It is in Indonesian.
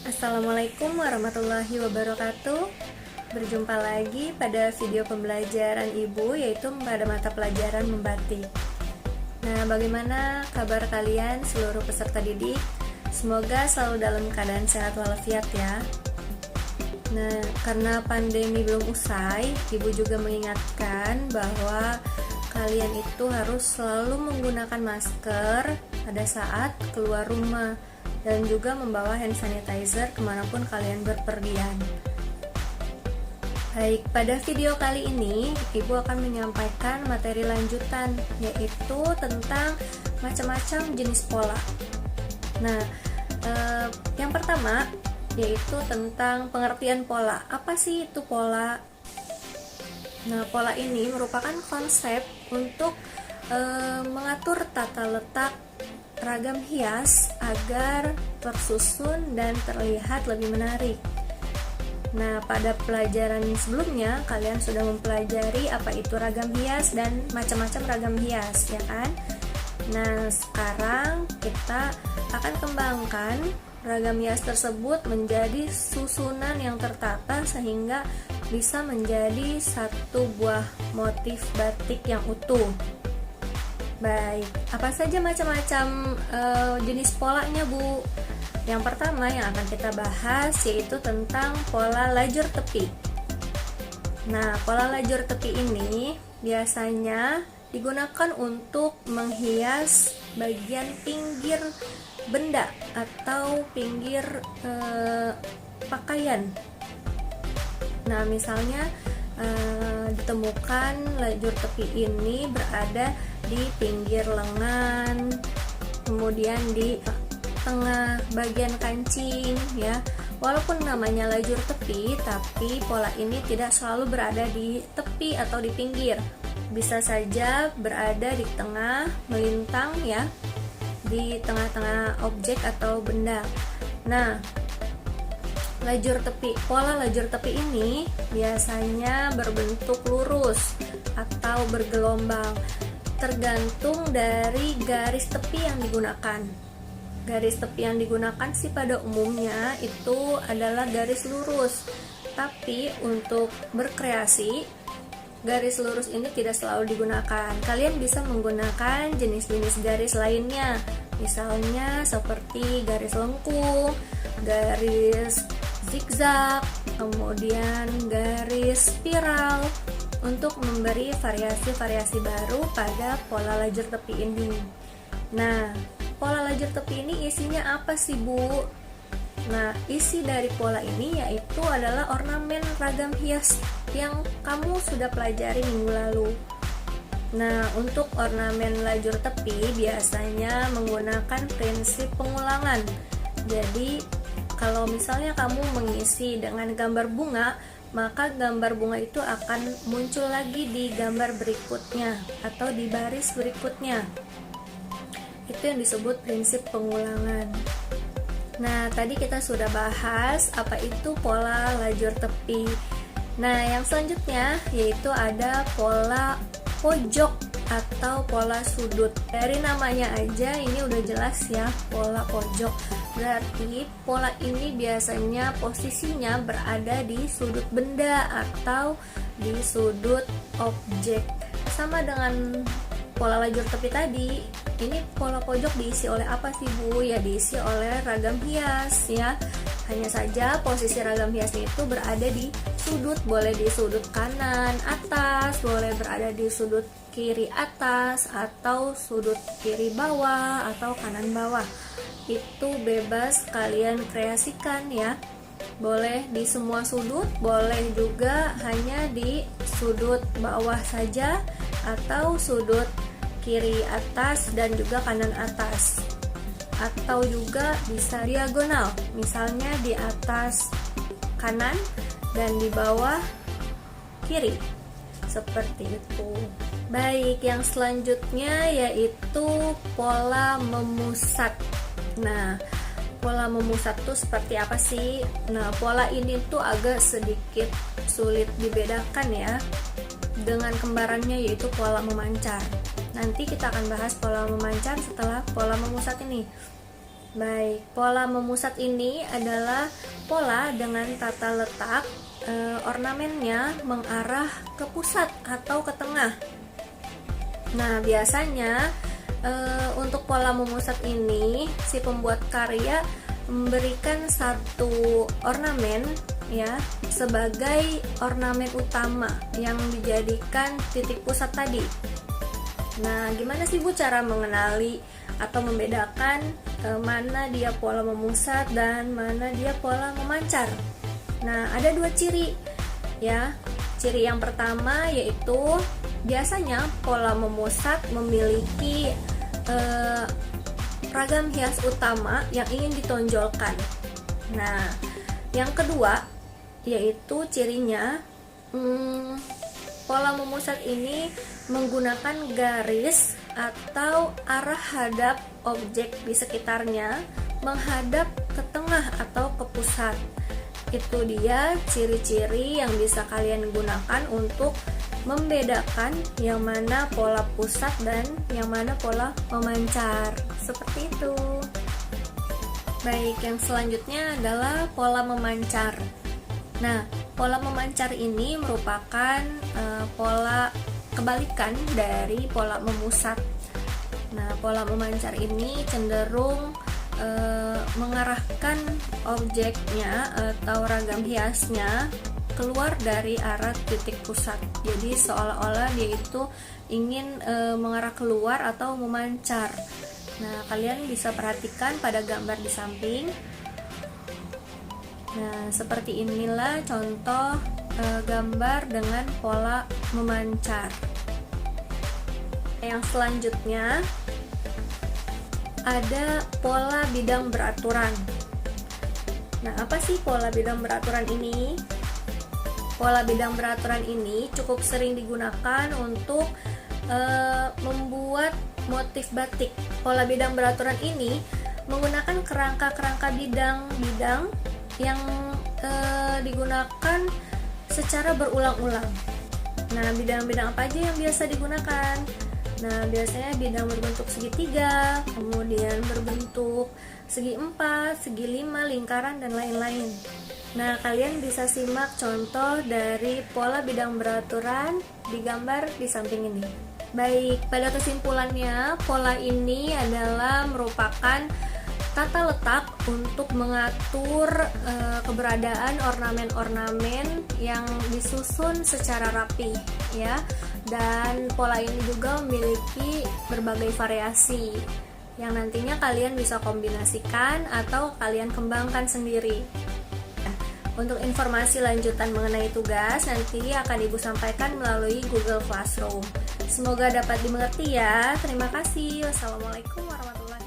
Assalamualaikum warahmatullahi wabarakatuh. Berjumpa lagi pada video pembelajaran Ibu, yaitu pada mata pelajaran membatik. Nah, bagaimana kabar kalian seluruh peserta didik? Semoga selalu dalam keadaan sehat walafiat ya. Nah, karena pandemi belum usai, Ibu juga mengingatkan bahwa kalian itu harus selalu menggunakan masker pada saat keluar rumah dan juga membawa hand sanitizer kemanapun kalian berpergian. Baik, pada video kali ini Ibu akan menyampaikan materi lanjutan, yaitu tentang macam-macam jenis pola. Nah, yang pertama yaitu tentang pengertian pola. Apa sih itu pola? Nah, pola ini merupakan konsep untuk mengatur tata letak ragam hias agar tersusun dan terlihat lebih menarik. Nah, pada pelajaran sebelumnya kalian sudah mempelajari apa itu ragam hias dan macam-macam ragam hias, ya kan? Nah, sekarang kita akan kembangkan ragam hias tersebut menjadi susunan yang tertata sehingga bisa menjadi satu buah motif batik yang utuh. Baik, apa saja macam-macam jenis polanya, Bu? Yang pertama yang akan kita bahas yaitu tentang pola lajur tepi. Nah, pola lajur tepi ini biasanya digunakan untuk menghias bagian pinggir benda atau pinggir pakaian. Nah, misalnya ditemukan lajur tepi ini berada di pinggir lengan, kemudian di tengah bagian kancing ya. Walaupun namanya lajur tepi, tapi pola ini tidak selalu berada di tepi atau di pinggir. Bisa saja berada di tengah, melintang ya, di tengah-tengah objek atau benda. Nah, pola lajur tepi ini biasanya berbentuk lurus atau bergelombang, tergantung dari garis tepi yang digunakan. Garis tepi yang digunakan sih pada umumnya itu adalah garis lurus, tapi untuk berkreasi garis lurus ini tidak selalu digunakan. Kalian bisa menggunakan jenis-jenis garis lainnya, misalnya seperti garis lengkung, garis zigzag, kemudian garis spiral, untuk memberi variasi-variasi baru pada pola lajur tepi ini. Nah, pola lajur tepi ini isinya apa sih, Bu? Nah, isi dari pola ini yaitu adalah ornamen ragam hias yang kamu sudah pelajari minggu lalu. Nah, untuk ornamen lajur tepi biasanya menggunakan prinsip pengulangan. Jadi, kalau misalnya kamu mengisi dengan gambar bunga, maka gambar bunga itu akan muncul lagi di gambar berikutnya atau di baris berikutnya. Itu yang disebut prinsip pengulangan. Nah, tadi kita sudah bahas apa itu pola lajur tepi. Nah, yang selanjutnya yaitu ada pola pojok atau pola sudut. Dari namanya aja ini udah jelas ya, pola pojok. Berarti pola ini biasanya posisinya berada di sudut benda atau di sudut objek. Sama dengan pola lajur tepi tadi, ini pola pojok diisi oleh apa sih, Bu? Ya, diisi oleh ragam hias ya. Hanya saja posisi ragam hias itu berada di sudut, boleh di sudut kanan atas, boleh berada di sudut kiri atas, atau sudut kiri bawah, atau kanan bawah. Itu bebas kalian kreasikan ya. Boleh di semua sudut, boleh juga hanya di sudut bawah saja, atau sudut kiri atas dan juga kanan atas, atau juga bisa diagonal, misalnya di atas kanan dan di bawah kiri, seperti itu. Baik, yang selanjutnya yaitu pola memusat. Nah, pola memusat tuh seperti apa sih? Nah, pola ini tuh agak sedikit sulit dibedakan ya dengan kembarannya, yaitu pola memancar. Nanti kita akan bahas pola memancar setelah pola memusat ini. Baik, pola memusat ini adalah pola dengan tata letak ornamennya mengarah ke pusat atau ke tengah. Nah, biasanya untuk pola memusat ini si pembuat karya memberikan satu ornamen ya sebagai ornamen utama yang dijadikan titik pusat tadi. Nah, gimana sih Bu cara mengenali atau membedakan mana dia pola memusat dan mana dia pola memancar? Nah, ada dua ciri ya. Ciri yang pertama yaitu biasanya pola memusat memiliki ragam hias utama yang ingin ditonjolkan. Nah, yang kedua yaitu cirinya pola memusat ini menggunakan garis atau arah hadap objek di sekitarnya menghadap ke tengah atau ke pusat. Itu dia ciri-ciri yang bisa kalian gunakan untuk membedakan yang mana pola pusat dan yang mana pola memancar. Seperti itu. Baik, yang selanjutnya adalah pola memancar. Nah, pola memancar ini merupakan pola kebalikan dari pola memusat. Nah, pola memancar ini cenderung mengarahkan objeknya atau ragam hiasnya keluar dari arah titik pusat. Jadi seolah-olah dia itu ingin mengarah keluar atau memancar. Nah, kalian bisa perhatikan pada gambar di samping. Nah, seperti inilah contoh gambar dengan pola memancar. Yang selanjutnya ada pola bidang beraturan. Nah, apa sih pola bidang beraturan ini? Pola bidang beraturan ini cukup sering digunakan untuk membuat motif batik. Pola bidang beraturan ini menggunakan kerangka-kerangka bidang-bidang yang digunakan secara berulang-ulang. Nah, bidang-bidang apa aja yang biasa digunakan? Nah, biasanya bidang berbentuk segitiga, kemudian berbentuk segi 4, segi 5, lingkaran, dan lain-lain. Nah, kalian bisa simak contoh dari pola bidang beraturan di gambar di samping ini. Baik, pada kesimpulannya, pola ini adalah merupakan tata letak untuk mengatur keberadaan ornamen-ornamen yang disusun secara rapi ya. Dan pola ini juga memiliki berbagai variasi yang nantinya kalian bisa kombinasikan atau kalian kembangkan sendiri. Untuk informasi lanjutan mengenai tugas nanti akan Ibu sampaikan melalui Google Classroom. Semoga dapat dimengerti ya. Terima kasih. Wassalamualaikum warahmatullahi wabarakatuh.